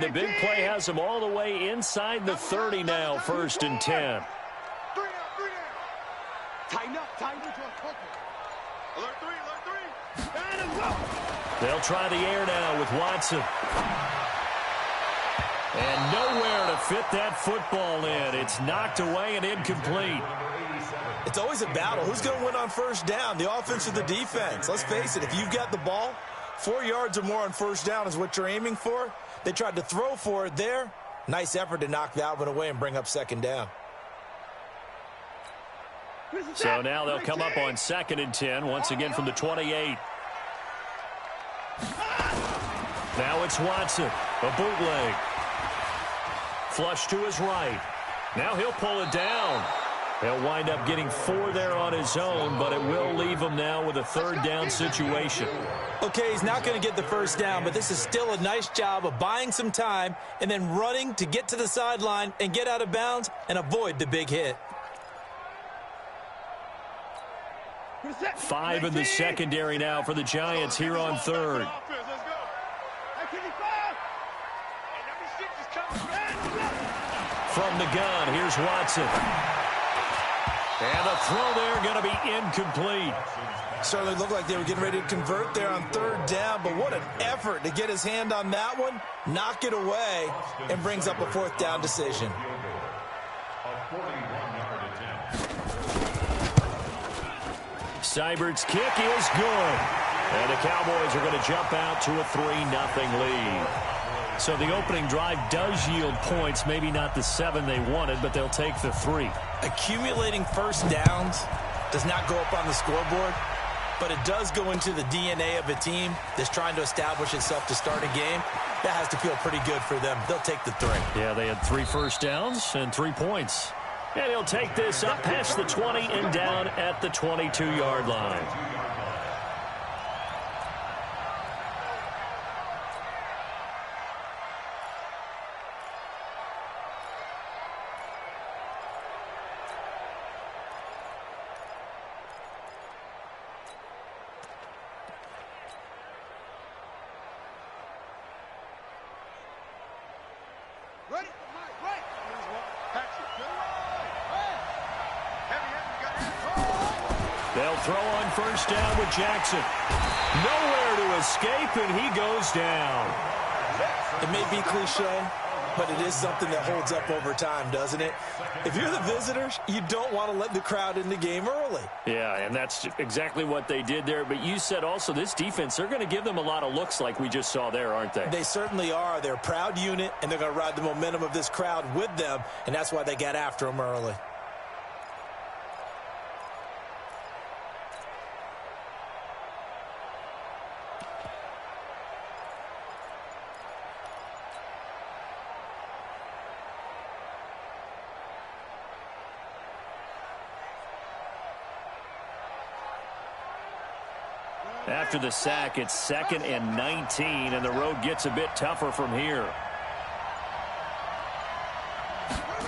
The big play has them all the way inside the 30 now, 1st and 10. Tighten up. Alert three. They'll try the air now with Watson. And nowhere to fit that football in. It's knocked away and incomplete. It's always a battle. Who's going to win on first down, the offense or the defense? Let's face it, if you've got the ball, 4 yards or more on first down is what you're aiming for. They tried to throw for it there. Nice effort to knock that one away and bring up 2nd down. So now they'll come up on 2nd and 10, once again from the 28. Now it's Watson, a bootleg. Flush to his right. Now he'll pull it down. He'll wind up getting 4 there on his own, but it will leave him now with a 3rd down situation. Okay, he's not going to get the first down, but this is still a nice job of buying some time and then running to get to the sideline and get out of bounds and avoid the big hit. 5 in the secondary now for the Giants here on 3rd. From the gun, here's Watson. And the throw there going to be incomplete. Certainly looked like they were getting ready to convert there on 3rd down, but what an effort to get his hand on that one, knock it away, and brings up a 4th down decision. Seibert's kick is good. And the Cowboys are going to jump out to a 3-0 lead. So the opening drive does yield points, maybe not the 7 they wanted, but they'll take the 3. Accumulating first downs does not go up on the scoreboard, but it does go into the DNA of a team that's trying to establish itself to start a game. That has to feel pretty good for them. They'll take the 3. Yeah, they had 3 first downs and 3 points. And he'll take this up past the 20 and down at the 22-yard line. They'll throw on first down with Jackson. Nowhere to escape, and he goes down. It may be cliche, but it is something that holds up over time, doesn't it? If you're the visitors, you don't want to let the crowd in the game early. Yeah, and that's exactly what they did there. But you said also this defense, they're going to give them a lot of looks like we just saw there, aren't they? They certainly are. They're a proud unit, and they're going to ride the momentum of this crowd with them, and that's why they got after them early. After the sack, it's 2nd and 19, and the road gets a bit tougher from here.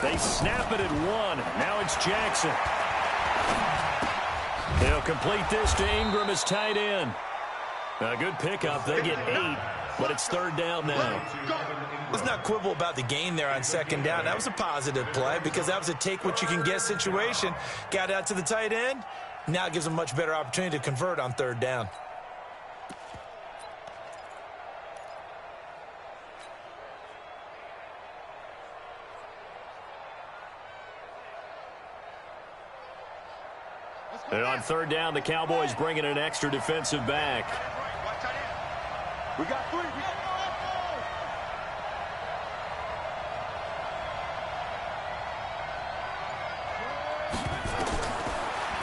They snap it at 1. Now it's Jackson. They'll complete this to Ingram as tight end. A good pickup. They get 8, but it's 3rd down now. Let's not quibble about the gain there on 2nd down. That was a positive play because that was a take-what-you-can-get situation. Got out to the tight end. Now it gives them a much better opportunity to convert on 3rd down. And on 3rd down, the Cowboys bring in an extra defensive back. We got 3.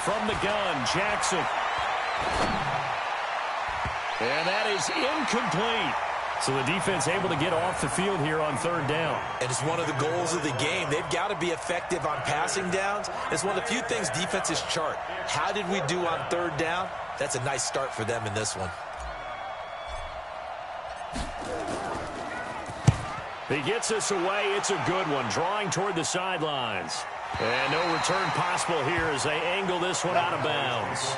From the gun, Jackson. And that is incomplete. So the defense able to get off the field here on 3rd down. And it's one of the goals of the game. They've got to be effective on passing downs. It's one of the few things defenses chart. How did we do on 3rd down? That's a nice start for them in this one. He gets us away. It's a good one. Drawing toward the sidelines. And no return possible here as they angle this one out of bounds.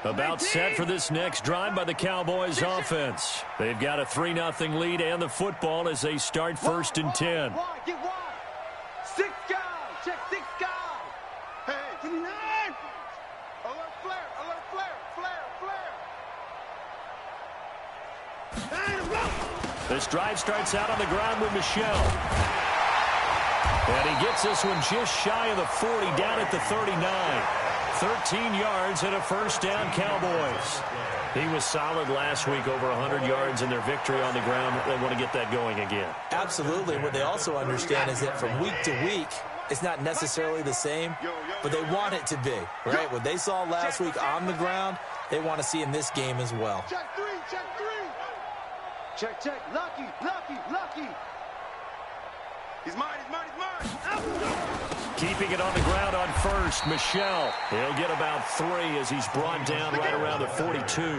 About set for this next drive by the Cowboys offense. They've got a 3-0 lead and the football as they start 1st and 10. Get wide. 6 guys. Check 6 guys. Hey. 29. Alert flare. Alert flare. This drive starts out on the ground with Michel. And he gets this one just shy of the 40, down at the 39. 13 yards and a 1st down, Cowboys. He was solid last week, over 100 yards in their victory on the ground. They want to get that going again. Absolutely. What they also understand is that from week to week, it's not necessarily the same, but they want it to be, right? What they saw last week on the ground, they want to see in this game as well. Check 3. Check 3. Check. Lucky. He's mine. Keeping it on the ground on 1st, Michel. He'll get about 3 as he's brought down right around the 42.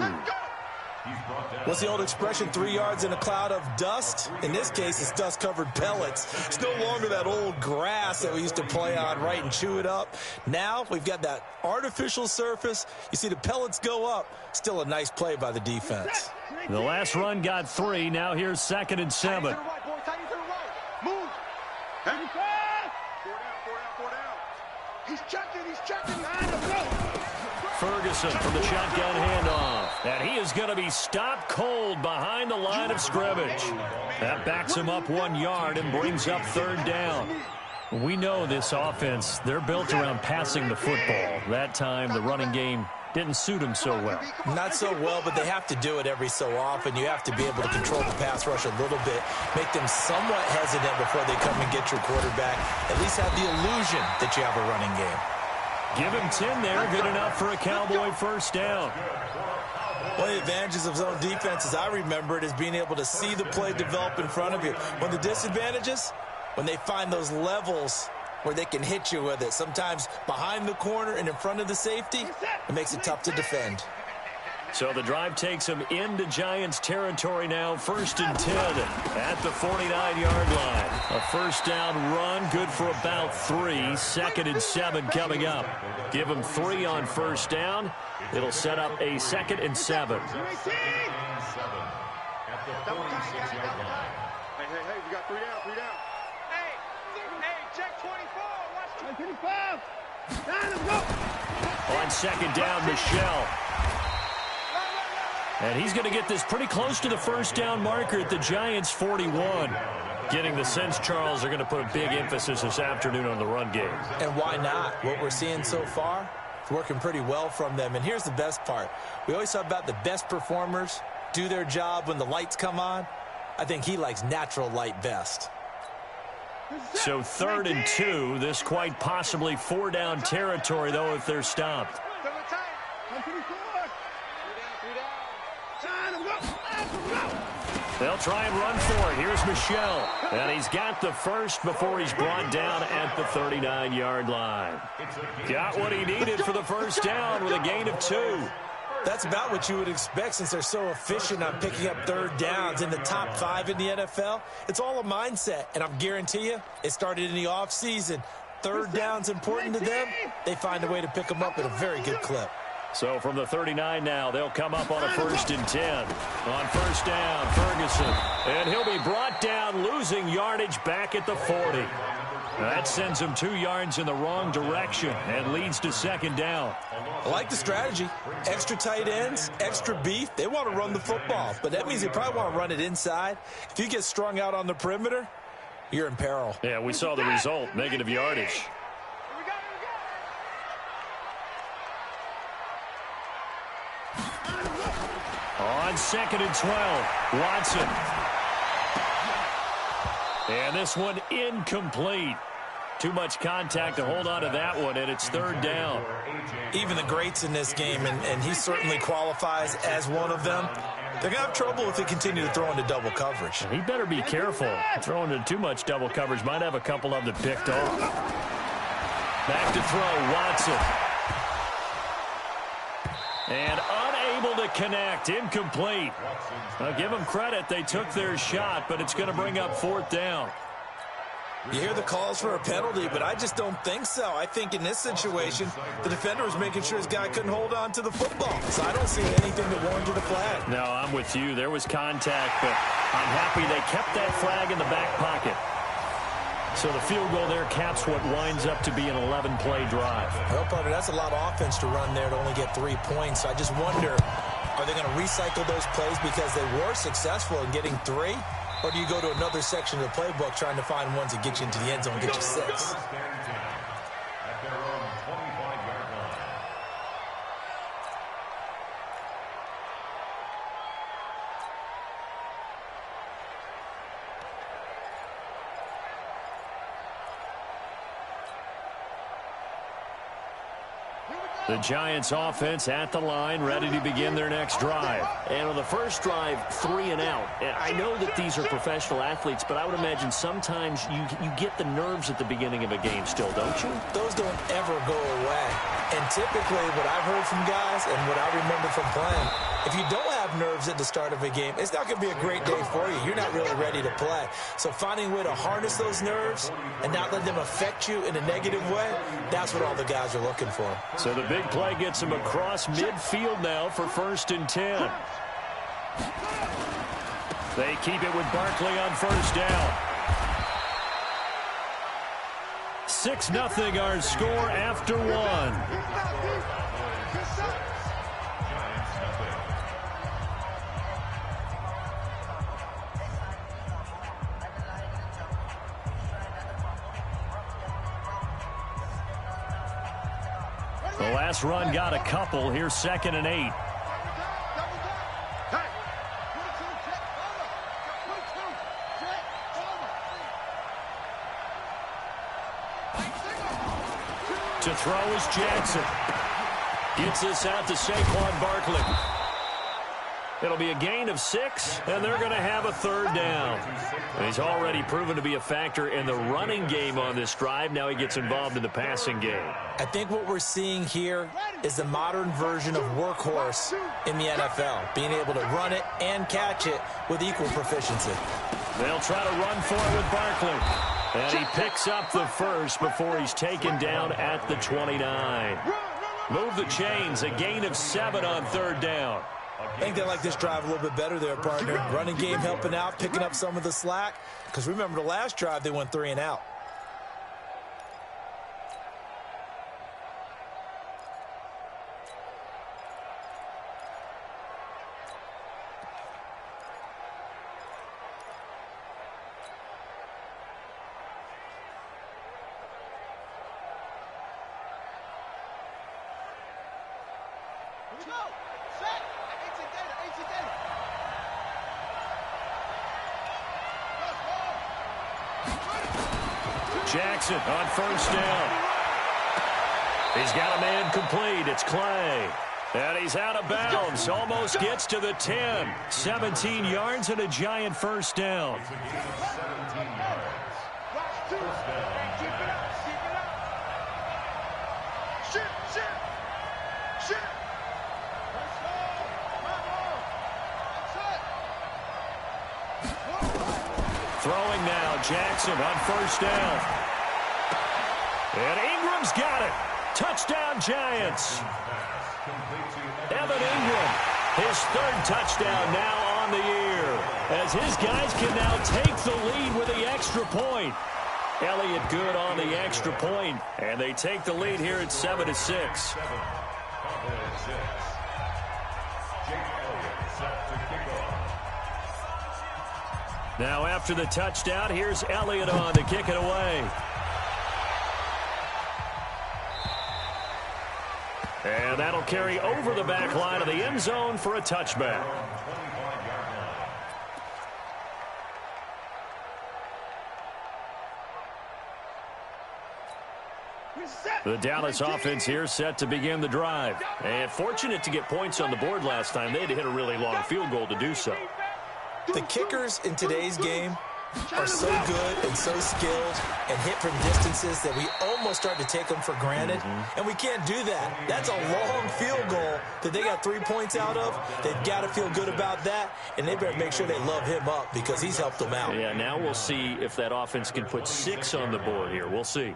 What's the old expression, 3 yards in a cloud of dust? In this case, it's dust-covered pellets. It's no longer that old grass that we used to play on, right, and chew it up. Now we've got that artificial surface. You see the pellets go up. Still a nice play by the defense. The last run got 3. Now here's 2nd and 7. Move. Four down. He's checking. Ferguson from the shotgun handoff. And he is going to be stopped cold behind the line of scrimmage. That backs him up 1 yard and brings up 3rd down. We know this offense, they're built around passing the football. That time, the running game didn't suit them so well. Not so well, but they have to do it every so often. You have to be able to control the pass rush a little bit, make them somewhat hesitant before they come and get your quarterback. At least have the illusion that you have a running game. Give him 10 there. Good enough for a Cowboy 1st down. One of the advantages of zone defense, as I remember it, is being able to see the play develop in front of you. One of the disadvantages, when they find those levels where they can hit you with it, sometimes behind the corner and in front of the safety, it makes it tough to defend. So the drive takes them into Giants territory now. 1st and 10 at the 49-yard line. A 1st down run, good for about 3. 2nd and 7 coming up. Give them 3 on 1st down. It'll set up a 2nd and 7. Hey, we got 3 down. Hey, check 24. Watch 25. On 2nd down, Michel. And he's going to get this pretty close to the 1st down marker at the Giants' 41. Getting the sense, Charles, they're going to put a big emphasis this afternoon on the run game. And why not? What we're seeing so far, it's working pretty well from them. And here's the best part. We always talk about the best performers do their job when the lights come on. I think he likes natural light best. So 3rd and 2. This quite possibly 4-down territory, though, if they're stopped. They'll try and run for it. Here's Michel. And he's got the 1st before he's brought down at the 39-yard line. Got what he needed for the 1st down with a gain of 2. That's about what you would expect since they're so efficient on picking up 3rd downs in the top 5 in the NFL. It's all a mindset, and I guarantee you it started in the offseason. 3rd down's important to them. They find a way to pick them up at a very good clip. So from the 39 now, they'll come up on a 1st and 10. On 1st down, Ferguson. And he'll be brought down, losing yardage back at the 40. That sends him 2 yards in the wrong direction and leads to 2nd down. I like the strategy. Extra tight ends, extra beef. They want to run the football, but that means they probably want to run it inside. If you get strung out on the perimeter, you're in peril. Yeah, we saw the result, negative yardage. On 2nd and 12, Watson. And this one incomplete. Too much contact to hold on to that one, and it's 3rd down. Even the greats in this game, and he certainly qualifies as one of them, they're going to have trouble if they continue to throw into double coverage. He better be careful. Throwing into too much double coverage might have a couple of them picked off. Back to throw, Watson. And unable to connect, incomplete. I'll give them credit. They took their shot, but it's going to bring up 4th down. You hear the calls for a penalty, but I just don't think so. I think in this situation, the defender was making sure his guy couldn't hold on to the football. So I don't see anything that warranted a flag. No, I'm with you. There was contact, but I'm happy they kept that flag in the back pocket. So the field goal there caps what winds up to be an 11-play drive. Well, partner, that's a lot of offense to run there to only get 3 points. So I just wonder, are they going to recycle those plays because they were successful in getting 3? Or do you go to another section of the playbook trying to find ones that get you into the end zone and get you 6? The Giants offense at the line, ready to begin their next drive. And on the first drive, 3 and out. And I know that these are professional athletes, but I would imagine sometimes you get the nerves at the beginning of a game still, don't you? Those don't ever go away. And typically what I've heard from guys and what I remember from playing, if you don't have nerves at the start of a game, it's not going to be a great day for you. You're not really ready to play. So finding a way to harness those nerves and not let them affect you in a negative way, that's what all the guys are looking for. So the big play gets him across midfield now for 1st and 10. They keep it with Barkley on 1st down. 6-0 our score after 1. The last run got a couple. Here's 2nd and 8. To throw is Jackson. Gets this out to Saquon Barkley. It'll be a gain of 6, and they're going to have a 3rd down. And he's already proven to be a factor in the running game on this drive. Now he gets involved in the passing game. I think what we're seeing here is the modern version of workhorse in the NFL, being able to run it and catch it with equal proficiency. They'll try to run for it with Barkley. And he picks up the 1st before he's taken down at the 29. Move the chains, a gain of 7 on 3rd down. I think they like this drive a little bit better there, partner. Running game helping out, picking up some of the slack. Because remember the last drive, they went 3 and out. Jackson on 1st down. He's got a man complete. It's Clay. And he's out of bounds. Almost gets to the 10. 17 yards and a Giant 1st down. Throwing now, Jackson on 1st down. And Ingram's got it. Touchdown, Giants. Evan Ingram, his 3rd touchdown now on the year, as his guys can now take the lead with the extra point. Elliott good on the extra point, and they take the lead here at 7-6. Now after the touchdown, here's Elliott on to kick it away. And that'll carry over the back line of the end zone for a touchback. The Dallas offense here set to begin the drive. And fortunate to get points on the board last time. They had to hit a really long field goal to do so. The kickers in today's game are so good and so skilled and hit from distances that we almost start to take them for granted, and we can't do that. That's a long field goal that they got 3 points out of. They've got to feel good about that, and they better make sure they love him up because he's helped them out. Yeah, now we'll see if that offense can put 6 on the board here. We'll see.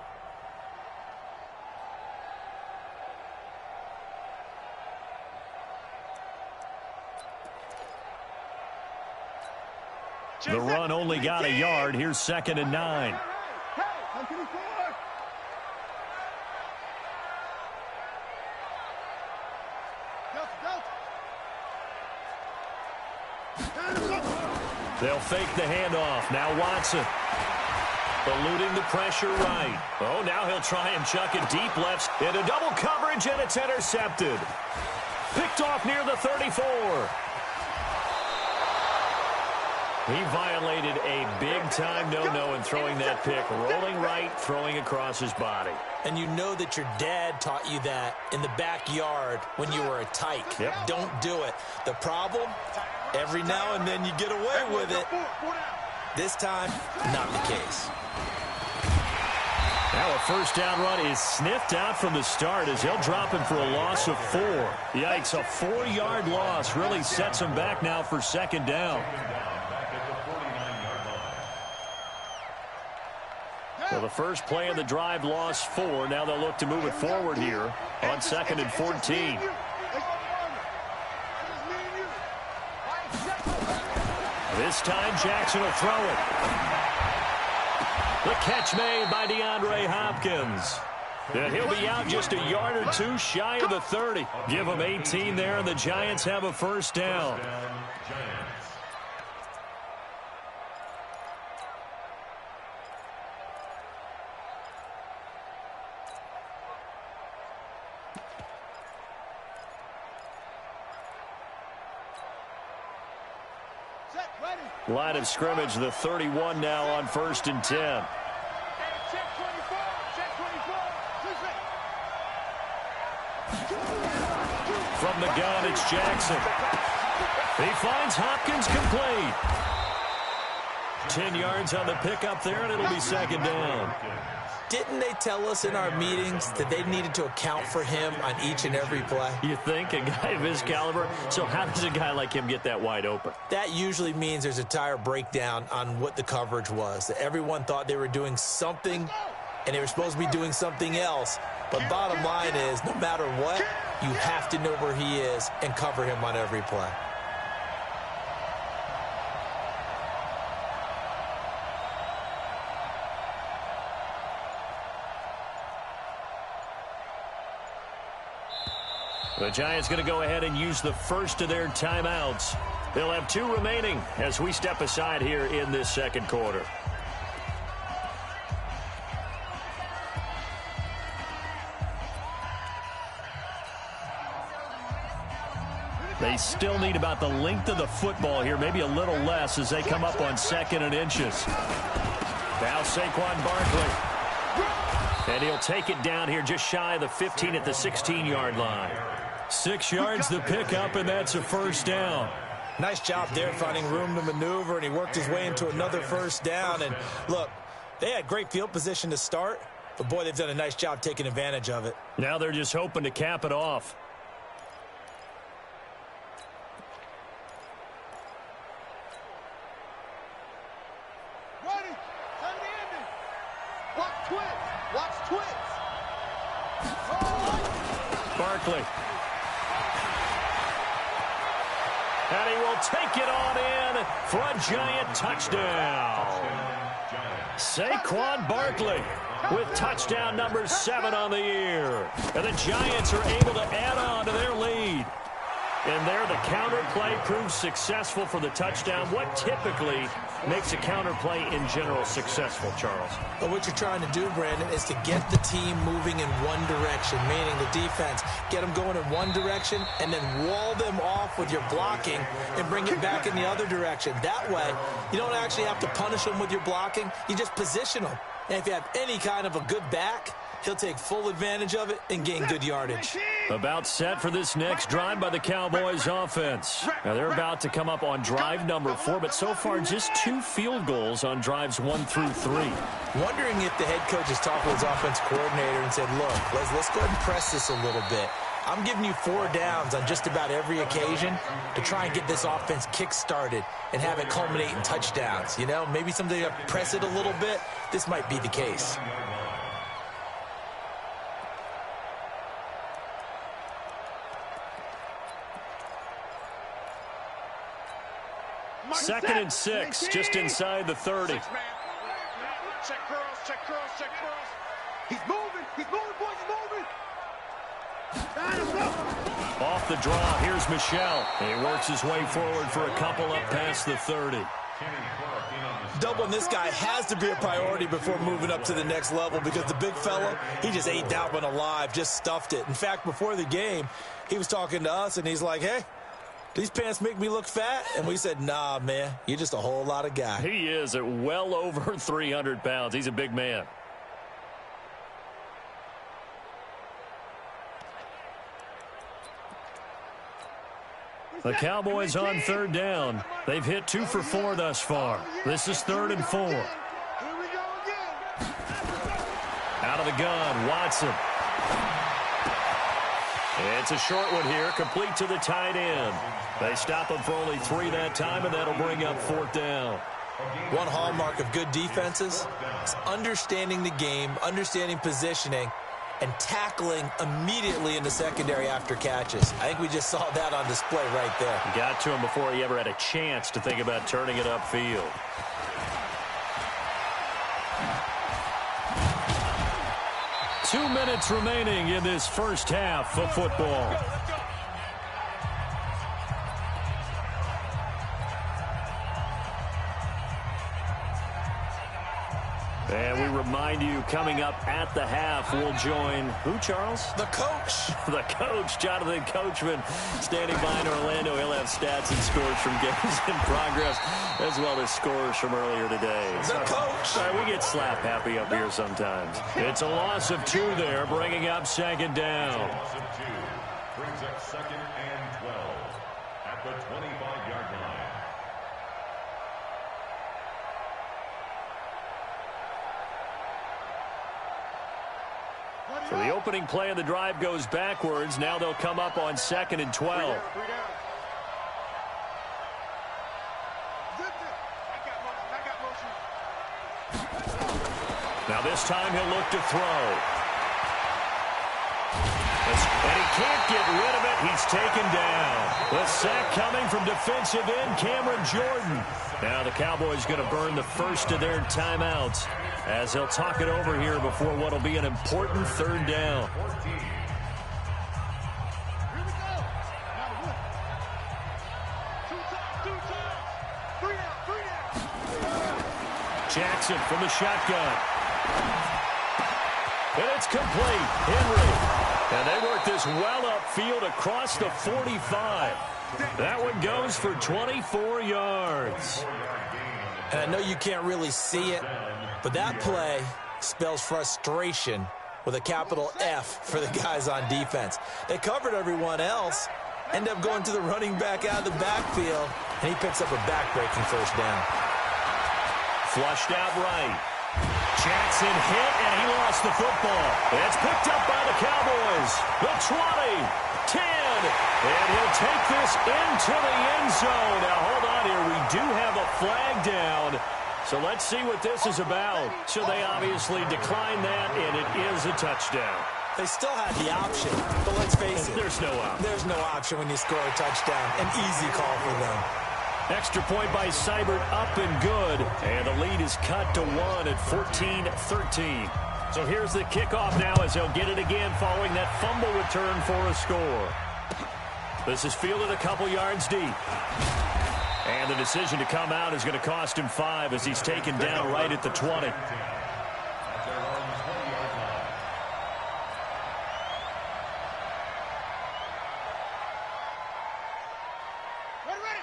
The run only got a yard. Here's 2nd and 9. They'll fake the handoff. Now Watson. Eluding the pressure right. Oh, now he'll try and chuck it deep left into double coverage, and it's intercepted. Picked off near the 34. He violated a big-time no-no in throwing that pick. Rolling right, throwing across his body. And you know that your dad taught you that in the backyard when you were a tyke. Yep. Don't do it. The problem, every now and then you get away with it. This time, not the case. Now a first down run is sniffed out from the start as they'll drop him for a loss of 4. Yikes, a 4-yard loss really sets him back now for 2nd down. Well, the first play of the drive lost 4. Now they'll look to move it forward here on 2nd and 14. This time Jackson will throw it. The catch made by DeAndre Hopkins. And he'll be out just a yard or 2 shy of the 30. Give him 18 there, and the Giants have a first down. Line of scrimmage, the 31 now on 1st and 10. From the gun, it's Jackson. He finds Hopkins complete. 10 yards on the pickup there, and it'll be 2nd down. Didn't they tell us in our meetings that they needed to account for him on each and every play? You think? A guy of his caliber? So how does a guy like him get that wide open? That usually means there's a tire breakdown on what the coverage was. That everyone thought they were doing something, and they were supposed to be doing something else. But bottom line is, no matter what, you have to know where he is and cover him on every play. The Giants going to go ahead and use the first of their timeouts. They'll have 2 remaining as we step aside here in this 2nd quarter. They still need about the length of the football here, maybe a little less as they come up on 2nd and inches. Now Saquon Barkley. And he'll take it down here just shy of the 15 at the 16-yard line. 6 yards the pickup, and that's a first down. Nice job there finding room to maneuver, and he worked his way into another first down. And look, they had great field position to start, but boy, they've done a nice job taking advantage of it. Now they're just hoping to cap it off. Ready, time to end it. Watch twins, watch twins. Barkley. And he will take it on in for a Giant touchdown. Saquon Barkley with touchdown number 7 on the year. And the Giants are able to add on to their lead. And there the counter play proves successful for the touchdown. What typically makes a counter play in general successful, Charles? But what you're trying to do, Brandon, is to get the team moving in one direction, meaning the defense, get them going in one direction and then wall them off with your blocking and bring it back in the other direction. That way, you don't actually have to punish them with your blocking. You just position them. And if you have any kind of a good back, he'll take full advantage of it and gain good yardage. About set for this next drive by the Cowboys offense. Now they're about to come up on drive number 4, but so far just 2 field goals on drives 1 through 3. Wondering if the head coach has talked with his offense coordinator and said, look, let's go ahead and press this a little bit. I'm giving you 4 downs on just about every occasion to try and get this offense kick-started and have it culminate in touchdowns. You know, maybe something to press it a little bit. This might be the case. Second and 6, just inside the 30. Check curls, check curls, check curls. He's moving, boys, he's moving. Off the draw, here's Michel. He works his way forward for a couple up past the 30. Doubling this guy has to be a priority before moving up to the next level because the big fella, he just ate that one alive, just stuffed it. In fact, before the game, he was talking to us, and he's like, hey, these pants make me look fat? And we said, nah, man, you're just a whole lot of guy. He is at well over 300 pounds. He's a big man. The Cowboys on third down. They've hit 2 for 4 thus far. This is 3rd and 4. Here we go again. Out of the gun, Watson. It's a short one here, complete to the tight end. They stop him for only 3 that time, and that'll bring up 4th down. One hallmark of good defenses is understanding the game, understanding positioning, and tackling immediately in the secondary after catches. I think we just saw that on display right there. Got to him before he ever had a chance to think about turning it upfield. Two minutes remaining in this first half of football. And we remind you, coming up at the half, we'll join who, Charles? The coach. The coach, Jonathan Coachman, standing by in Orlando. He'll have stats and scores from games in progress, as well as scores from earlier today. The coach. Sorry, we get slap happy up here sometimes. It's a loss of 2 there, bringing up 2nd down. Loss of 2 brings up 2nd and 12 at the 25-yard line. So the opening play of the drive goes backwards. Now they'll come up on 2nd and 12. Now this time he'll look to throw. And he can't get rid of it. He's taken down. The sack coming from defensive end Cameron Jordan. Now the Cowboys going to burn the first of their timeouts as they'll talk it over here before what will be an important 3rd down. Jackson from the shotgun. And it's complete. Henry. And they work this well upfield across the 45. That one goes for 24 yards. And I know you can't really see it, but that play spells frustration with a capital F for the guys on defense. They covered everyone else, end up going to the running back out of the backfield, and he picks up a back-breaking 1st down. Flushed out right. Jackson hit, and he lost the football. It's picked up by the Cowboys. The 20, 10, and he'll take this into the end zone. Now, hold on here. We do have a flag down. So let's see what this is about. So they obviously declined that, and it is a touchdown. They still had the option, but let's face it. There's no option. There's no option when you score a touchdown. An easy call for them. Extra point by Seibert, up and good. And the lead is cut to 1 at 14-13. So here's the kickoff now as they'll get it again following that fumble return for a score. This is fielded a couple yards deep. And the decision to come out is going to cost him 5 as he's taken down right at the 20.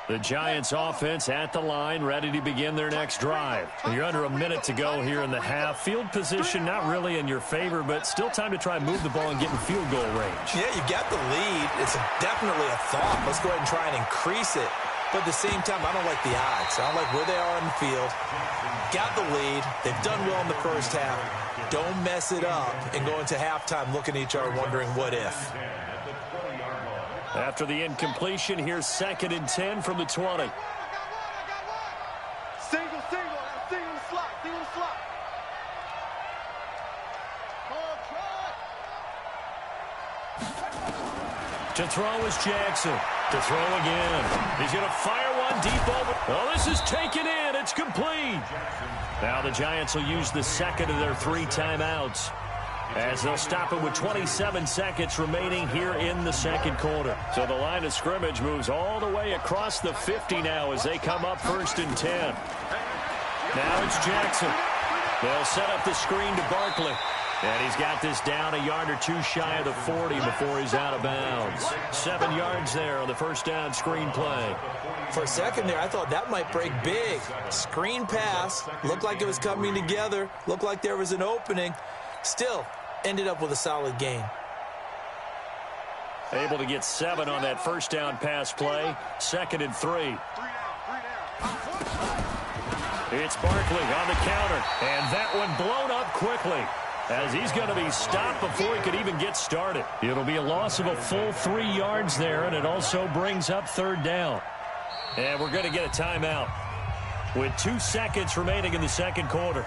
The Giants offense at the line, ready to begin their next drive. You're under a minute to go here in the half. Field position not really in your favor, but still time to try and move the ball and get in field goal range. Yeah, you got the lead. It's definitely a thought. Let's go ahead and try and increase it. But at the same time, I don't like the odds. I don't like where they are on the field. Got the lead. They've done well in the first half. Don't mess it up and go into halftime looking at each other wondering what if. After the incompletion, here's 2nd and 10 from the 20. Single, single in the slot, single in the slot. To throw is Jackson. To throw again. He's going to fire one deep over. Oh, this is taken in. It's complete. Now the Giants will use the second of their 3 timeouts, as they'll stop it with 27 seconds remaining here in the second quarter. So the line of scrimmage moves all the way across the 50 now as they come up 1st and 10. Now it's Jackson. They'll set up the screen to Barkley. And he's got this down a yard or 2 shy of the 40 before he's out of bounds. 7 yards there on the first down screen play. For a second there, I thought that might break big. Screen pass. Looked like it was coming together. Looked like there was an opening. Still, ended up with a solid gain. Able to get 7 on that first down pass play. 2nd and 3. It's Barkley on the counter. And that one blown up quickly, as he's going to be stopped before he could even get started. It'll be a loss of a full 3 yards there, and it also brings up 3rd down. And we're going to get a timeout with 2 seconds remaining in the second quarter.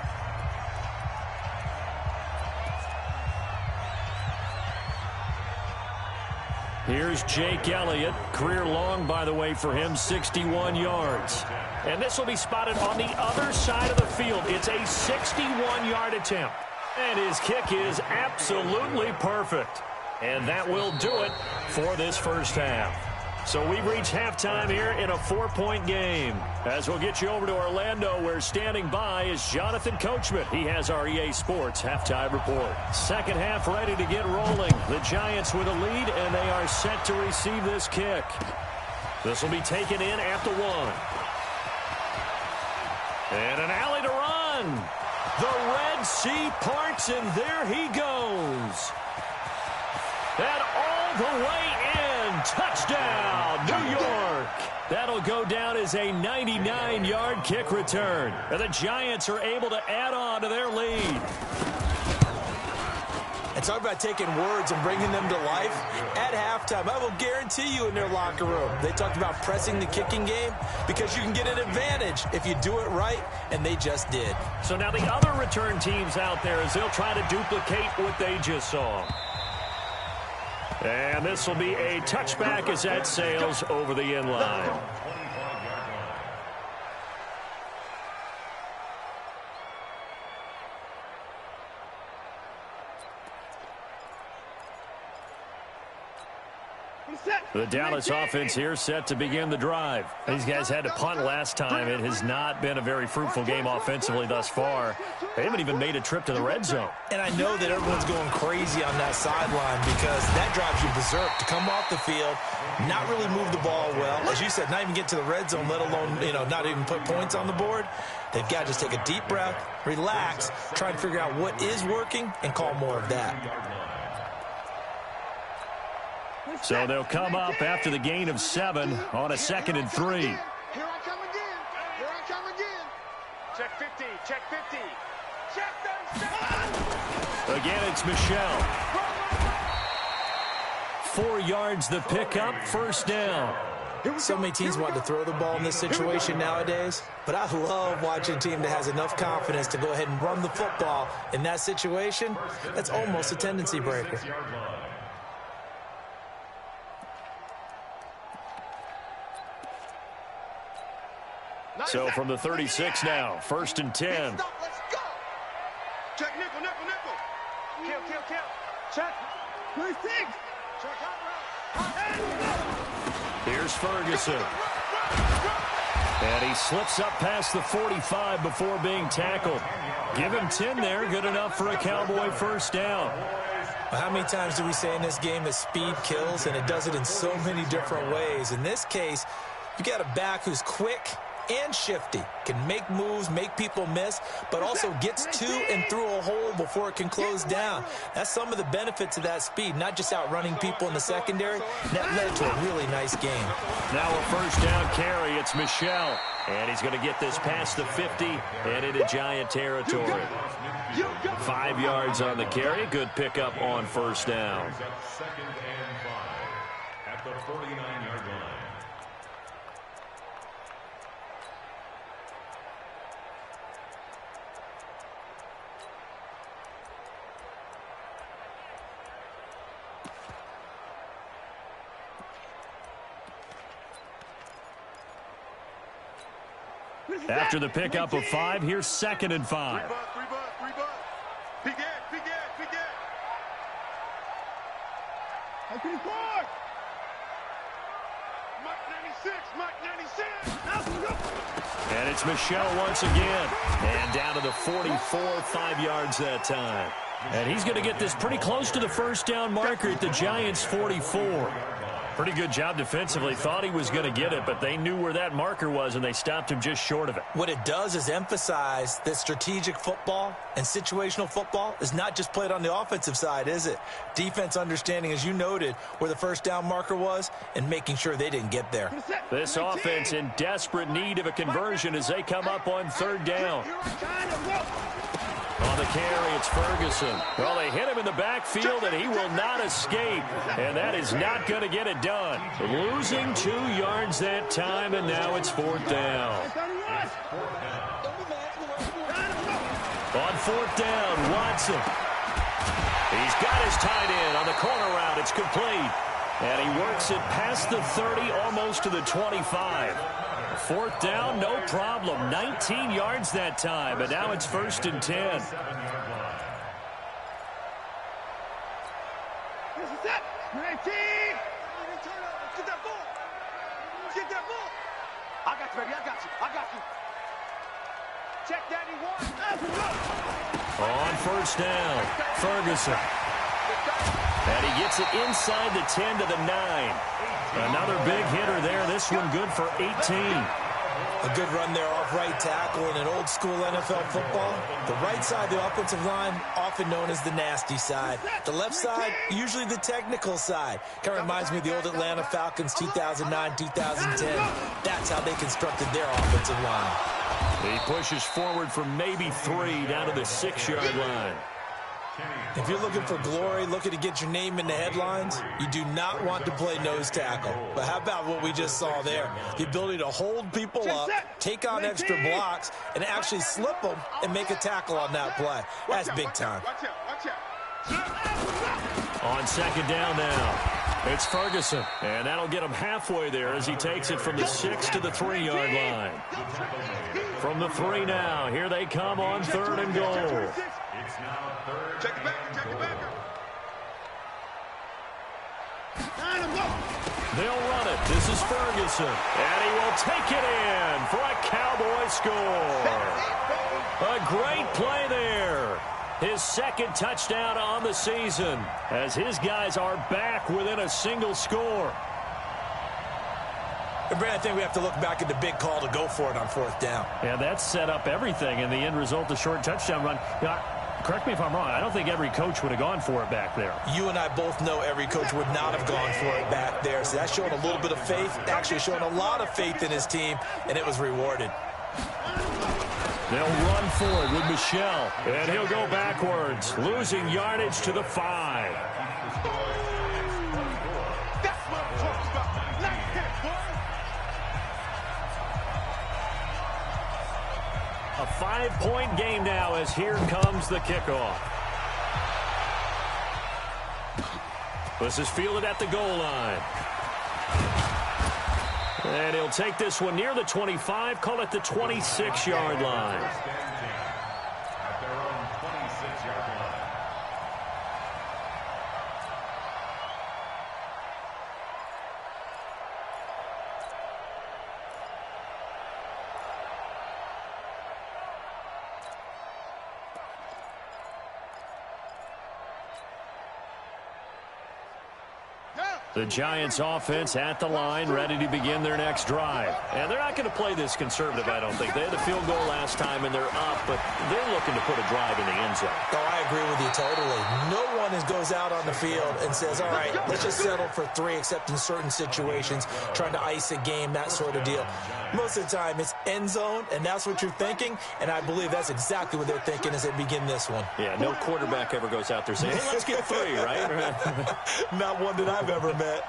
Here's Jake Elliott. Career long, by the way, for him, 61 yards. And this will be spotted on the other side of the field. It's a 61-yard attempt. And his kick is absolutely perfect. And that will do it for this first half. So we've reached halftime here in a 4-point game. As we'll get you over to Orlando, where standing by is Jonathan Coachman. He has our EA Sports halftime report. Second half ready to get rolling. The Giants with a lead, and they are set to receive this kick. This will be taken in at the 1. And an alley to run. The Red Sea parts, and there he goes. And all the way in. Touchdown, New York. That'll go down as a 99-yard kick return. And the Giants are able to add on to their lead. And talk about taking words and bringing them to life. At halftime, I will guarantee you in their locker room, they talked about pressing the kicking game because you can get an advantage if you do it right, and they just did. So now the other return teams out there, as they'll try to duplicate what they just saw. And this will be a touchback as that sails over the end line. The Dallas offense here set to begin the drive. These guys had to punt last time. It has not been a very fruitful game offensively thus far. They haven't even made a trip to the red zone. And I know that everyone's going crazy on that sideline because that drives you berserk to come off the field, not really move the ball well. As you said, not even get to the red zone, let alone, not even put points on the board. They've got to just take a deep breath, relax, try and figure out what is working, and call more of that. So they'll come up after the gain of 7 on a 2nd and 3. Here I come again. Here I come again. Check 50. Check 50. Check 37. Again, it's Michelle. 4 yards the pickup, first down. So many teams want to throw the ball in this situation nowadays, but I love watching a team that has enough confidence to go ahead and run the football in that situation. That's almost a tendency breaker. So from the 36 now, 1st and 10. Let's go. Check nickel, nickel, nickel. Kill. Check. 26. Check hot route. Here's Ferguson. And he slips up past the 45 before being tackled. Give him 10 there, good enough for a Cowboy first down. Well, how many times do we say in this game that speed kills, and it does it in so many different ways? In this case, You got a back who's quick and shifty, can make moves, make people miss, but also gets to and through a hole before it can close down. That's some of the benefits of that speed, not just outrunning people in the secondary. That led to a really nice game. Now a first down carry. It's Michel. And he's going to get this past the 50 and into Giant territory. 5 yards on the carry. Good pickup on first down. Second and 5 at the 49-yard line. After the pickup of 5, here's 2nd and 5. 3 bud. Peek it. Open the court. Mike 96. And it's Michel once again. And down to the 44, 5 yards that time. And he's going to get this pretty close to the first down marker at the Giants' 44. Pretty good job defensively. Thought he was going to get it, but they knew where that marker was, and they stopped him just short of it. What it does is emphasize that strategic football and situational football is not just played on the offensive side, is it? Defense understanding, as you noted, where the first down marker was and making sure they didn't get there. This offense in desperate need of a conversion as they come up on 3rd down. On the carry, it's Ferguson. Well, they hit him in the backfield, and he will not escape. And that is not going to get it done. Losing 2 yards that time, and now it's 4th down. On 4th down, Watson. He's got his tight end on the corner route. It's complete. And he works it past the 30, almost to the 25. 4th down, no problem. 19 yards that time, and now it's 1st and 10. Get that ball. I got you, baby. I got you. Check that, he won. On 1st down, Ferguson. And he gets it inside the 10 to the 9. Another big hitter there. This one good for 18. A good run there off right tackle in an old-school NFL football. The right side of the offensive line, often known as the nasty side. The left side, usually the technical side. Kind of reminds me of the old Atlanta Falcons 2009, 2010. That's how they constructed their offensive line. He pushes forward from maybe 3 down to the 6-yard line. If you're looking for glory, looking to get your name in the headlines, you do not want to play nose tackle. But how about what we just saw there? The ability to hold people up, take on extra blocks, and actually slip them and make a tackle on that play. That's big time. On 2nd down now, it's Ferguson. And that'll get him halfway there as he takes it from the 6 to the 3-yard line. From the 3 now, here they come on 3rd and goal. Check it back. They'll run it. This is Ferguson. And he will take it in for a Cowboy score. A great play there. His 2nd touchdown on the season as his guys are back within a single score. And Brad, I think we have to look back at the big call to go for it on 4th down. Yeah, that set up everything in the end result, the short touchdown run. Correct me if I'm wrong. I don't think every coach would have gone for it back there. You and I both know every coach would not have gone for it back there. So that's showing a little bit of faith, actually showing a lot of faith in his team, and it was rewarded. They'll run for it with Michel, and he'll go backwards, losing yardage to the 5. That's what I'm talking about. Nice hit, boy. A 5-point game now as here comes the kickoff. This is fielded at the goal line. And he'll take this one near the 25, call it the 26-yard line. At their own 26-yard line. Yeah. The Giants offense at the line, ready to begin their next drive. And they're not going to play this conservative, I don't think. They had a field goal last time, and they're up, but they're looking to put a drive in the end zone. Oh, I agree with you totally. No one goes out on the field and says, all right, let's just settle for 3, except in certain situations, trying to ice a game, that sort of deal. Most of the time, it's end zone, and that's what you're thinking, and I believe that's exactly what they're thinking as they begin this one. Yeah, no quarterback ever goes out there saying, hey, let's get 3, right? Not one that I've ever met.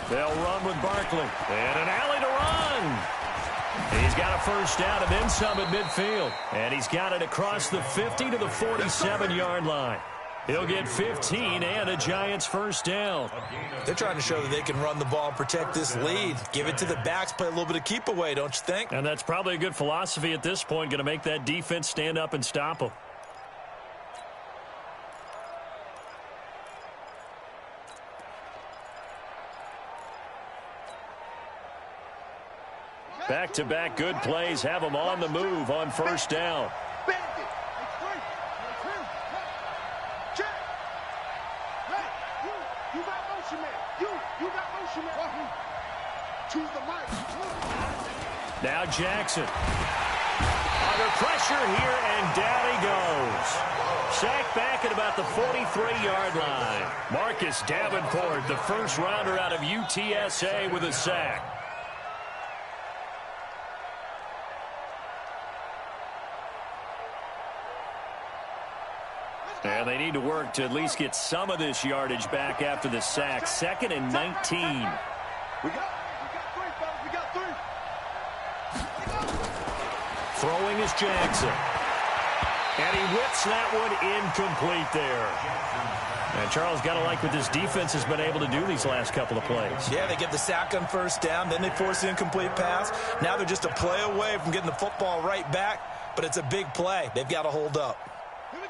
They'll run with Barkley. And an alley to run. He's got a first down and then some at midfield. And he's got it across the 50 to the 47-yard line. He'll get 15 and a Giants first down. They're trying to show that they can run the ball and protect this lead. Give it to the backs, play a little bit of keep away, don't you think? And that's probably a good philosophy at this point, going to make that defense stand up and stop them. Back-to-back good plays have them on the move on first down. Now Jackson. Under pressure here, and down he goes. Sacked back at about the 43-yard line. Marcus Davenport, the first rounder out of UTSA, with a sack. And they need to work to at least get some of this yardage back after the sack. 2nd and 19. We got 3, fellas. We got 3. Throwing is Jackson. And he whips that one incomplete there. And Charles, got to like what this defense has been able to do these last couple of plays. Yeah, they get the sack on first down, then they force the incomplete pass. Now they're just a play away from getting the football right back, but it's a big play. They've got to hold up.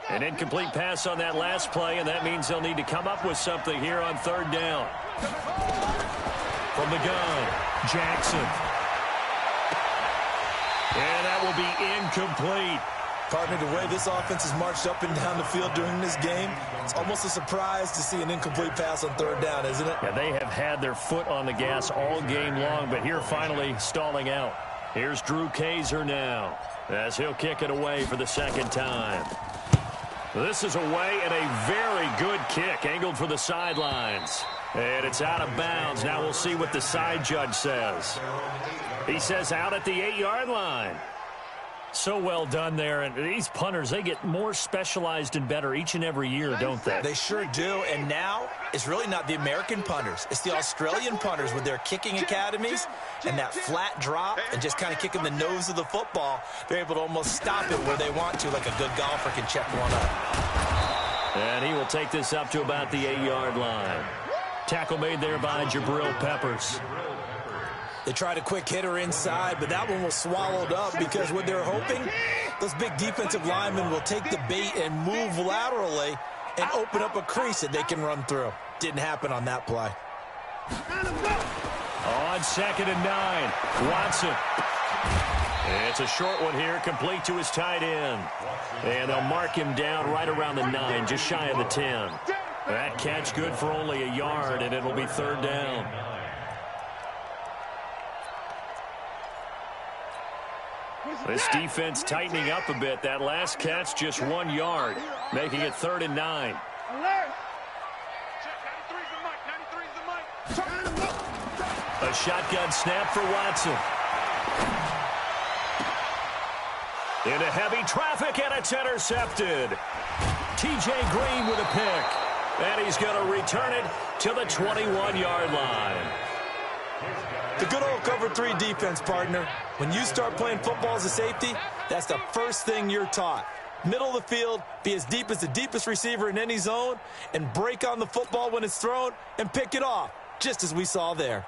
An incomplete pass on that last play, and that means they'll need to come up with something here on 3rd down. From the gun, Jackson. And that will be incomplete. Partner, the way this offense has marched up and down the field during this game, it's almost a surprise to see an incomplete pass on 3rd down, isn't it? Yeah, they have had their foot on the gas all game long, but here finally stalling out. Here's Drew Kaiser now, as he'll kick it away for the 2nd time. This is away, and a very good kick, angled for the sidelines. And it's out of bounds. Now we'll see what the side judge says. He says out at the 8-yard line. So well done there. And these punters, they get more specialized and better each and every year, don't they? They sure do. And now it's really not the American punters. It's the Australian punters with their kicking academies and that flat drop and just kind of kicking the nose of the football. They're able to almost stop it where they want to, like a good golfer can check one up. And he will take this up to about the 8-yard line. Tackle made there by Jabril Peppers. They tried a quick hitter inside, but that one was swallowed up because what they're hoping, those big defensive linemen will take the bait and move laterally and open up a crease that they can run through. Didn't happen on that play. On 2nd and 9, Watson. It's a short one here, complete to his tight end. And they'll mark him down right around the 9, just shy of the 10. That catch good for only a yard, and it'll be 3rd down. This defense tightening up a bit. That last catch just 1 yard, making it 3rd and 9. A shotgun snap for Watson. Into heavy traffic, and it's intercepted. T.J. Green with a pick. And he's going to return it to the 21-yard line. The good old cover 3 defense, partner. When you start playing football as a safety, that's the first thing you're taught. Middle of the field, be as deep as the deepest receiver in any zone, and break on the football when it's thrown and pick it off, just as we saw there.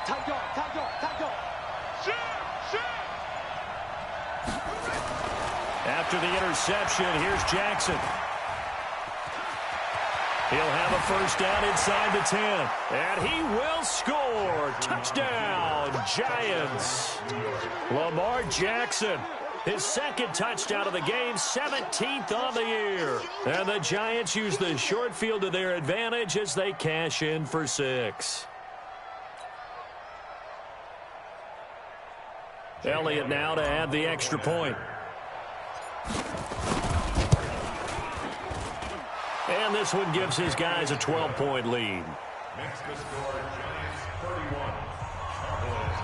Tight dog, tight dog, tight dog. After the interception, here's Jackson. He'll have a first down inside the 10. And he will score. Touchdown, Giants. Lamar Jackson, his second touchdown of the game, 17th on the year. And the Giants use the short field to their advantage as they cash in for 6. Elliott now to add the extra point. And this one gives his guys a 12-point lead. Makes the score Giants 31, Cowboys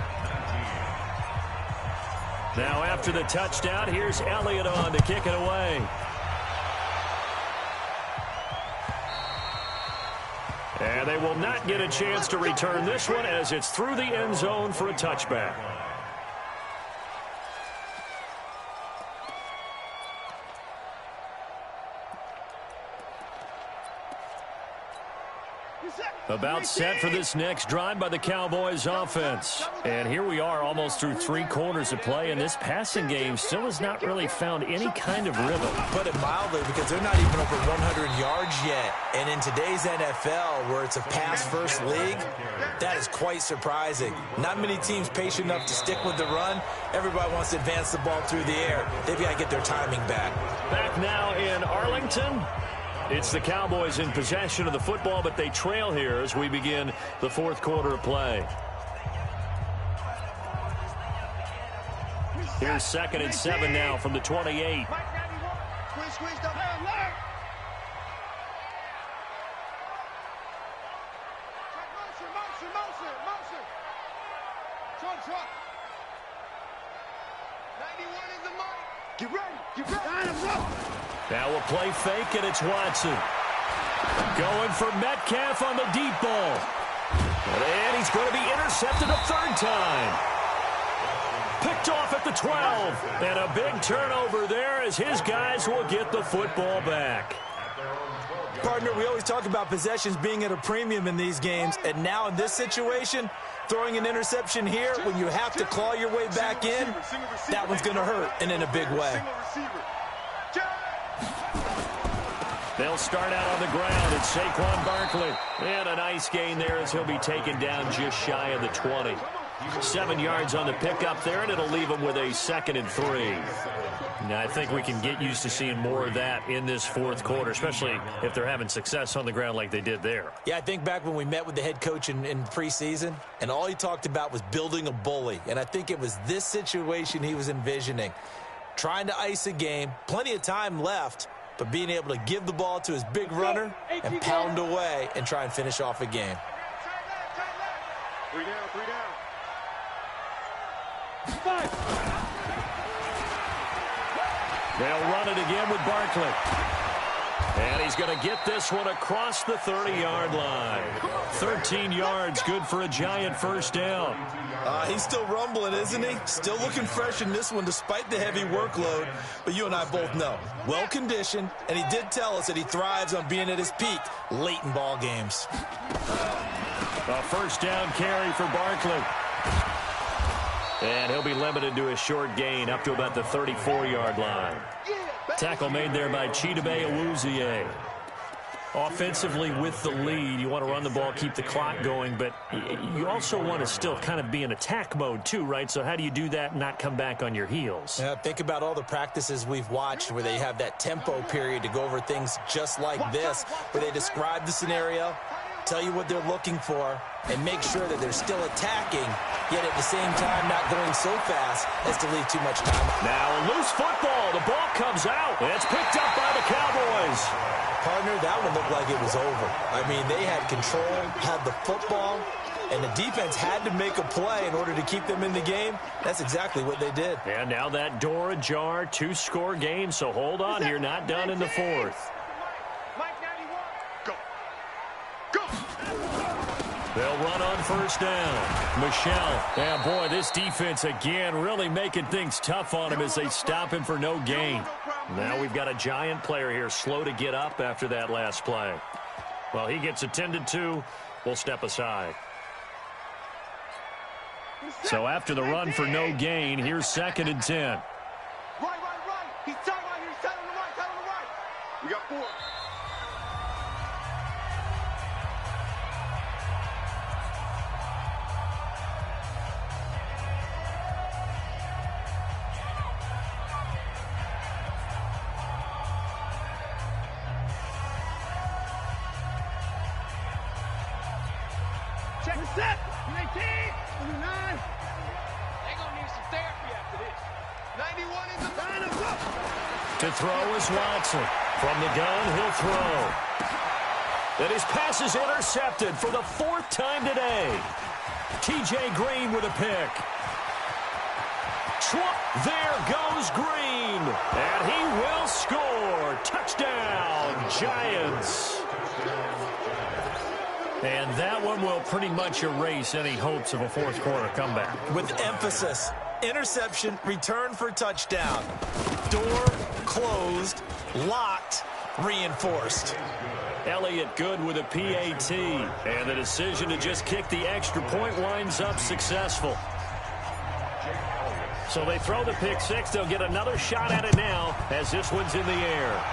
19. Now after the touchdown, here's Elliott on to kick it away. And they will not get a chance to return this one as it's through the end zone for a touchback. About set for this next drive by the Cowboys offense. And here we are almost through 3 quarters of play, and this passing game still has not really found any kind of rhythm. Put it mildly, because they're not even over 100 yards yet. And in today's NFL, where it's a pass-first league, that is quite surprising. Not many teams patient enough to stick with the run. Everybody wants to advance the ball through the air. They've got to get their timing back. Back now in Arlington. It's the Cowboys in possession of the football, but they trail here as we begin the 4th quarter of play. Here's 2nd and 7 now from the 28. Squeeze the hand, leg. Motion. Trump. 91 is the mark. Get ready. Now we'll play fake, and it's Watson. Going for Metcalf on the deep ball. And he's going to be intercepted a 3rd time. Picked off at the 12. And a big turnover there as his guys will get the football back. Partner, we always talk about possessions being at a premium in these games, and now in this situation, throwing an interception here when you have to claw your way back in, that one's going to hurt, and in a big way. They'll start out on the ground. It's Saquon Barkley. And a nice gain there as he'll be taken down just shy of the 20. 7 yards on the pickup there, and it'll leave him with a 2nd and 3. Now, I think we can get used to seeing more of that in this 4th quarter, especially if they're having success on the ground like they did there. Yeah, I think back when we met with the head coach in preseason, and all he talked about was building a bully. And I think it was this situation he was envisioning. Trying to ice a game, plenty of time left, but being able to give the ball to his big runner and pound away and try and finish off a game. 3 down. 5. They'll run it again with Barkley. And he's going to get this one across the 30-yard line. 13 yards, good for a Giant first down. He's still rumbling, isn't he? Still looking fresh in this one despite the heavy workload. But you and I both know, well-conditioned, and he did tell us that he thrives on being at his peak late in ball games. A first down carry for Barkley. And he'll be limited to a short gain up to about the 34-yard line. Tackle made there by Chidobe Awuzie. Offensively with the lead, you want to run the ball, keep the clock going, but you also want to still kind of be in attack mode too, right? So how do you do that and not come back on your heels? Yeah, think about all the practices we've watched where they have that tempo period to go over things just like this, where they describe the scenario, tell you what they're looking for, and make sure that they're still attacking, yet at the same time not going so fast as to leave too much time. Now a loose football. The ball comes out. It's picked up by the Cowboys. Partner, that one looked like it was over. I mean, they had control, had the football, and the defense had to make a play in order to keep them in the game. That's exactly what they did. And now that door ajar, 2-score game, so hold on here, not done in the 4th. They'll run on first down. Michelle. And boy, this defense again really making things tough on him as they stop him for no gain. Now we've got a Giant player here slow to get up after that last play. Well, he gets attended to. We'll step aside. So after the run for no gain, here's 2nd and 10. Right. He's tight right here. He's tight on the right. We got 4. Check the set. 19. 29. They're going to need some therapy after this. 91 is the line of up. To throw is Watson. From the gun, he'll throw. And his pass is intercepted for the 4th time today. T.J. Green with a pick. There goes Green. And he will score. Touchdown, Giants. And that one will pretty much erase any hopes of a 4th quarter comeback. With emphasis. Interception, return for touchdown. Door closed, locked, reinforced. Elliott good with a PAT. And the decision to just kick the extra point winds up successful. So they throw the pick 6. They'll get another shot at it now as this one's in the air.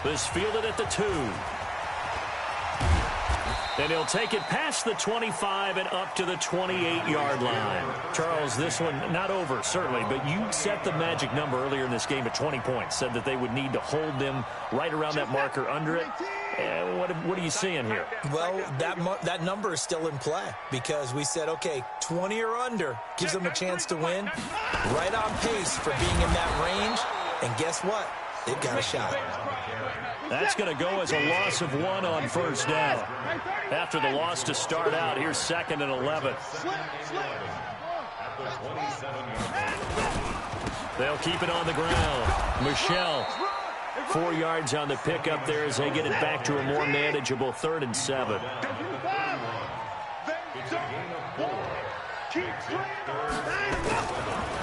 This fielded at the 2. And he'll take it past the 25 and up to the 28-yard line. Charles, this one not over, certainly, but you set the magic number earlier in this game at 20 points. Said that they would need to hold them right around that marker under it. What are you seeing here? Well, that number is still in play because we said, okay, 20 or under gives them a chance to win. Right on pace for being in that range. And guess what? They've got a shot. That's going to go as a loss of 1 on 1st down. After the loss to start out, here's 2nd and 11. They'll keep it on the ground. Michelle, 4 yards on the pickup there as they get it back to a more manageable 3rd and 7.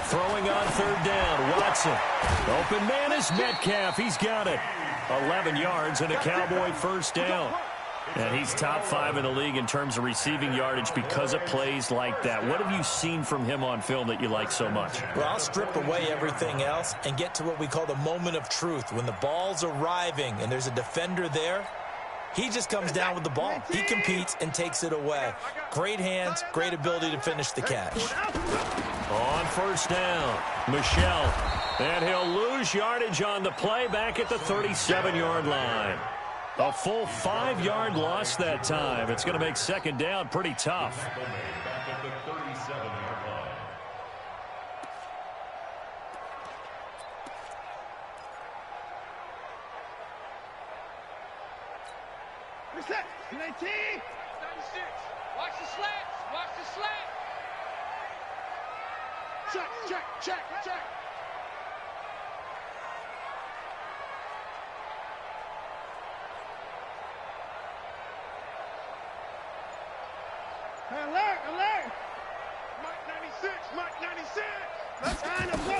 Throwing on 3rd down, Watson. Open man is Metcalf. He's got it. 11 yards and a Cowboy 1st down. And he's top 5 in the league in terms of receiving yardage because of plays like that. What have you seen from him on film that you like so much? Well, I'll strip away everything else and get to what we call the moment of truth. When the ball's arriving and there's a defender there, he just comes down with the ball. He competes and takes it away. Great hands, great ability to finish the catch. On 1st down, Michelle. And he'll lose yardage on the play back at the 37-yard line. A full 5-yard loss that time. It's going to make 2nd down pretty tough. Back at the 37-yard line. Reset. 19. 96. Watch the slants. Watch the slant. Check. Alert. Mike 96. Let's kind of go.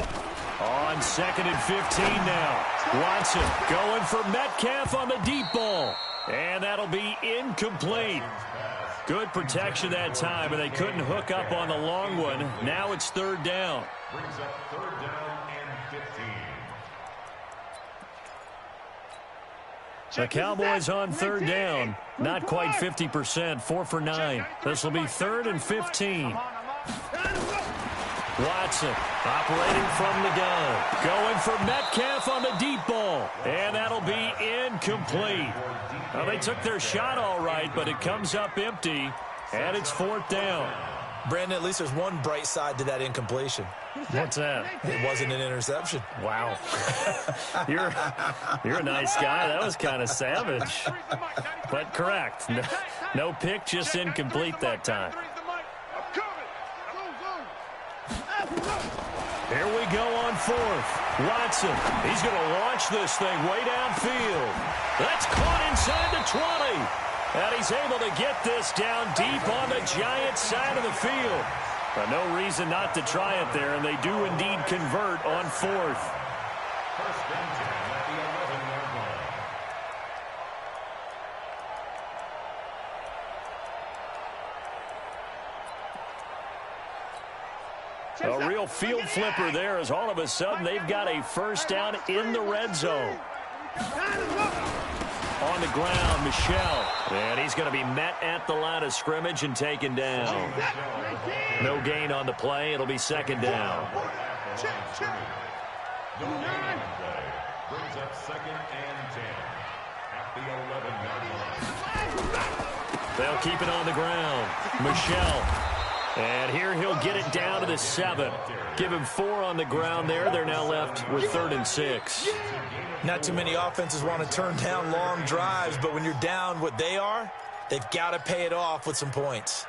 On 2nd and 15 now. Watson going for Metcalf on the deep ball. And that'll be incomplete. Good protection that time, and they couldn't hook up on the long one. Now it's 3rd down. Brings up 3rd down and 15. The Cowboys on 3rd down. Not quite 50%, 4 for 9. This will be 3rd and 15. Watson operating from the gun. Going for Metcalf on the deep ball. And that'll be incomplete. Well, they took their shot all right, but it comes up empty. And it's 4th down. Brandon, at least there's one bright side to that incompletion. What's that? It wasn't an interception. Wow. You're a nice guy. That was kind of savage. But correct. No pick, just incomplete that time. Here we go on 4th. Watson, he's going to launch this thing way downfield. That's caught inside the 20. And he's able to get this down deep on the Giants side of the field. But no reason not to try it there, and they do indeed convert on 4th. First and 10 at the 11-yard line. A real field flipper there as all of a sudden they've got a first down in the red zone. On the ground, Michel. And he's going to be met at the line of scrimmage and taken down. No gain on the play. It'll be second down. Brings up second and 10 at the 11-yard line. They'll keep it on the ground. Michel. And here he'll get it down to the 7. Give him 4 on the ground there. They're now left with 3rd and 6. Not too many offenses want to turn down long drives, but when you're down what they are, they've got to pay it off with some points.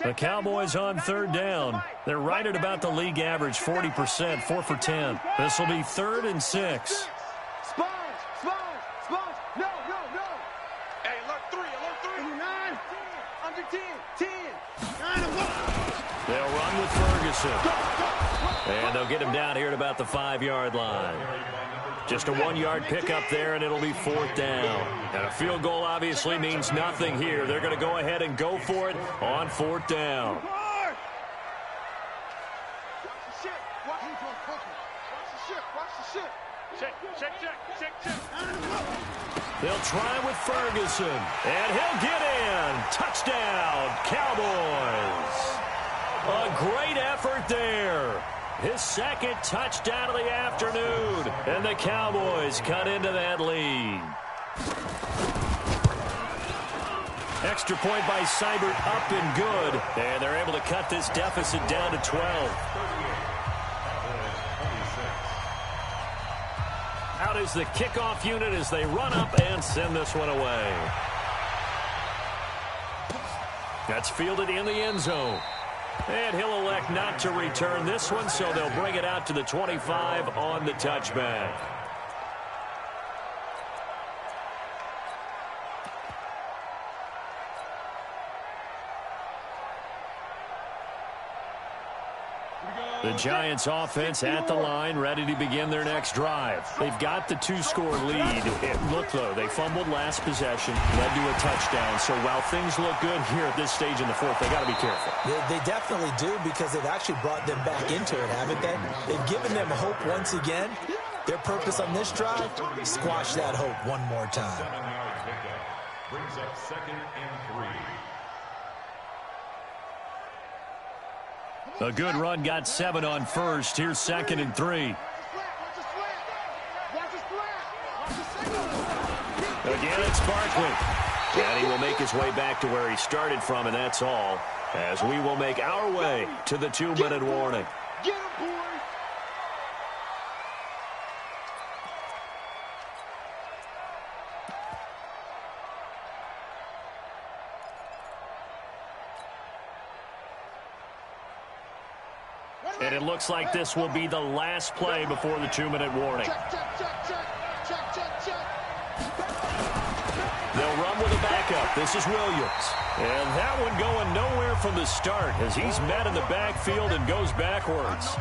The Cowboys on 3rd down. They're right at about the league average, 40%, 4 for 10. This will be 3rd and 6. No. Hey, alert 3. 9. Under 10. 10. 9. They'll run with Ferguson. And they'll get him down here at about the 5-yard line. Just a 1-yard pickup there, and it'll be 4th down. And a field goal obviously means nothing here. They're going to go ahead and go for it on 4th down. Check. They'll try with Ferguson, and he'll get in. Touchdown, Cowboys. A great effort there. His 2nd touchdown of the afternoon, and the Cowboys cut into that lead. Extra point by Seibert up and good, and they're able to cut this deficit down to 12. Out is the kickoff unit as they run up and send this one away. That's fielded in the end zone. And he'll elect not to return this one, so they'll bring it out to the 25 on the touchback. The Giants offense at the line, ready to begin their next drive. They've got the 2-score lead. Look, though, they fumbled last possession, led to a touchdown. So while things look good here at this stage in the 4th, they got to be careful. They definitely do, because they've actually brought them back into it, haven't they? They've given them hope once again. Their purpose on this drive, squash that hope one more time. 7-yard pickup brings up 2nd and 3. A good run got 7 on first. Here's 2nd and 3. Again, it's Barkley. And he will make his way back to where he started from, and that's all, as we will make our way to the 2-minute warning. Get him, boy. And it looks like this will be the last play before the 2-minute warning. Check. They'll run with a backup. This is Williams. And that one going nowhere from the start as he's met in the backfield and goes backwards.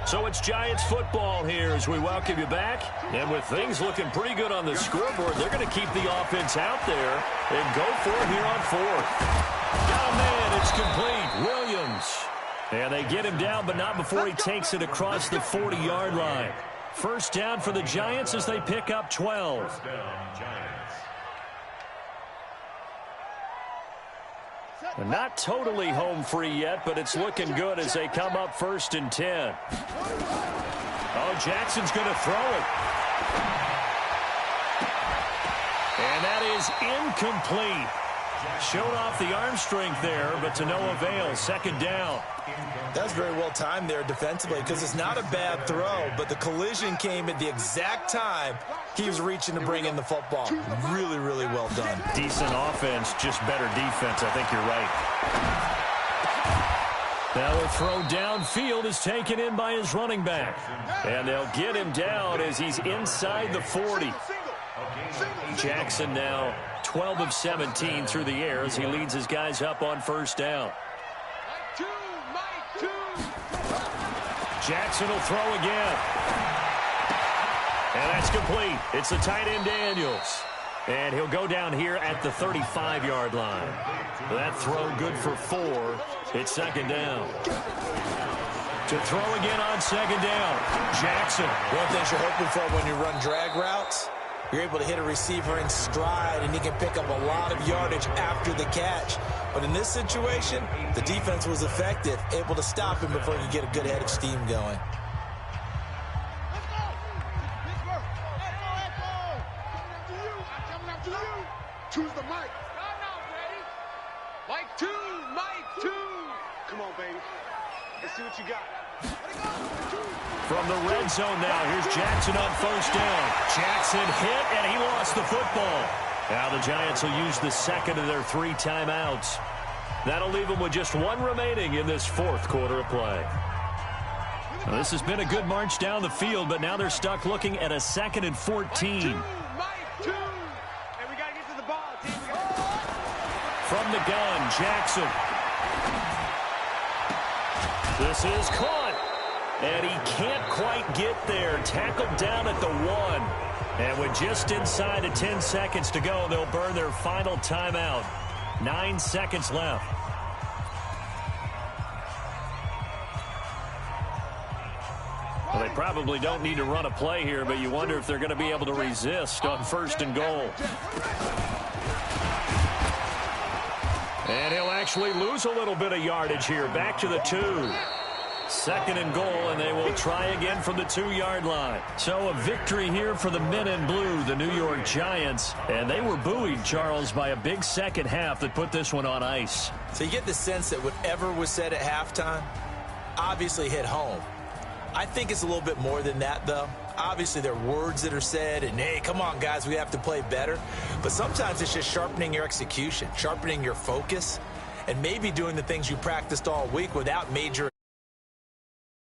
So it's Giants football here as we welcome you back. And with things looking pretty good on the scoreboard, they're going to keep the offense out there and go for it here on 4th. Got a man, it's complete. Williams. And they get him down, but not before he takes it across the 40-yard line. First down for the Giants as they pick up 12. First down, Giants. Not totally home free yet, but it's looking good as they come up 1st and 10. Oh, Jackson's going to throw it. And that is incomplete. Showed off the arm strength there, but to no avail. 2nd down. That's very well timed there defensively, because it's not a bad throw, but the collision came at the exact time he was reaching to bring in the football. Really, really well done. Decent offense, just better defense. I think you're right. Now a throw downfield is taken in by his running back. And they'll get him down as he's inside the 40. Jackson now 12 of 17 through the air as he leads his guys up on first down. Jackson will throw again. And that's complete. It's the tight end Daniels. And he'll go down here at the 35-yard line. That throw good for 4. It's second down. To throw again on second down. Jackson. One thing you're hoping for when you run drag routes, you're able to hit a receiver in stride, and he can pick up a lot of yardage after the catch. But in this situation, the defense was effective, able to stop him before he could get a good head of steam going. Choose the mic. Mike 2, Mike 2. Come on, baby. Let's see what you got. From the red zone now, here's Jackson on first down. Jackson hit, and he lost the football. Now the Giants will use the second of their 3 timeouts. That'll leave them with just 1 remaining in this fourth quarter of play. Now, this has been a good march down the field, but now they're stuck looking at a 2nd and 14. From the gun, Jackson. This is caught. And he can't quite get there. Tackled down at the 1. And with just inside of 10 seconds to go, they'll burn their final timeout. 9 seconds left. Well, they probably don't need to run a play here, but you wonder if they're going to be able to resist on 1st and goal. And he'll actually lose a little bit of yardage here. Back to the 2. 2nd and goal, and they will try again from the 2-yard line. So a victory here for the men in blue, the New York Giants. And they were buoyed, Charles, by a big second half that put this one on ice. So you get the sense that whatever was said at halftime obviously hit home. I think it's a little bit more than that, though. Obviously, there are words that are said, and, hey, come on, guys, we have to play better. But sometimes it's just sharpening your execution, sharpening your focus, and maybe doing the things you practiced all week without major